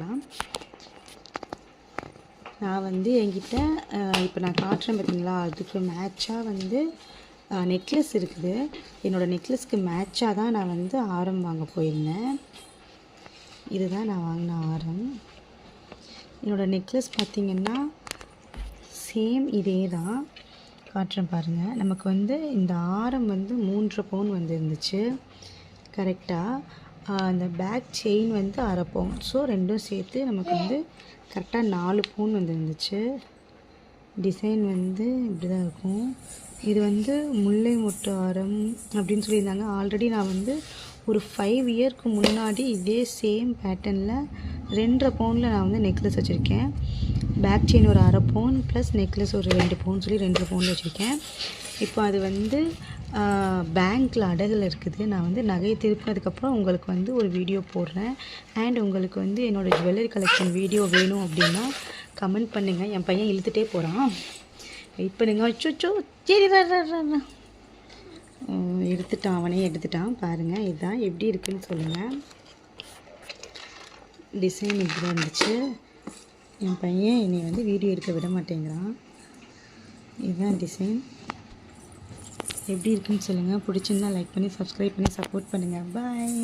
பார்க்கலாம். நான் வந்து என்கிட்ட இப்போ நான் காட்டுறேன் பார்த்தீங்களா, அதுக்கு மேட்சாக வந்து நெக்லஸ் இருக்குது. என்னோடய நெக்லஸ்க்கு மேட்சாக தான் நான் வந்து ஆரம் வாங்க போயிருந்தேன். இதுதான் நான் வாங்கின ஆரம். என்னோடய நெக்லஸ் பார்த்திங்கன்னா சேம் இதே தான். காட்டுறேன் பாருங்கள். நமக்கு வந்து இந்த ஆரம் வந்து 3.5 பவுன் வந்து இருந்துச்சு கரெக்டாக. அந்த பேக் செயின் வந்து 1/2 பவுன். ஸோ ரெண்டும் சேர்த்து நமக்கு வந்து கரெக்டாக 4 பவுன் வந்து இருந்துச்சு. டிசைன் வந்து இப்படி தான் இருக்கும். இது வந்து முல்லை மொட்டு ஆரம் அப்படின்னு சொல்லியிருந்தாங்க. ஆல்ரெடி நான் வந்து ஒரு 5 இயர்க்கு முன்னாடி இதே சேம் பேட்டர்னில் 2.5 பவுனில் நான் வந்து நெக்லஸ் வச்சுருக்கேன். பேக் செயின் ஒரு 1/2 பவுன் ப்ளஸ் நெக்லஸ் ஒரு 2 பவுன் சொல்லி 2.5 பவுனில் வச்சுருக்கேன். இப்போ அது வந்து பேங்க்கில் அடகில் இருக்குது. நான் வந்து நகையை திருப்பினதுக்கப்புறம் உங்களுக்கு வந்து ஒரு வீடியோ போடுறேன். அண்ட் உங்களுக்கு வந்து என்னோடய ஜுவல்லரி கலெக்ஷன் வீடியோ வேணும் அப்படின்னா கமெண்ட் பண்ணுங்கள். என் பையன் இழுத்துகிட்டே போகிறான், வெயிட் பண்ணுங்க. அச்சோ சரி எடுத்துட்டான், அவனே எடுத்துட்டான். பாருங்கள், இதுதான் எப்படி இருக்குதுன்னு சொல்லுங்கள். டிசைன் இப்படி தான் இருந்துச்சு. என் பையன் என்னை வந்து வீடியோ எடுக்க விட மாட்டேங்கிறான். இதுதான் டிசைன். எப்படி இருக்குன்னு சொல்லுங்கள். பிடிச்சிருந்தா லைக் பண்ணி சப்ஸ்கிரைப் பண்ணி சப்போர்ட் பண்ணுங்கள். பாய்.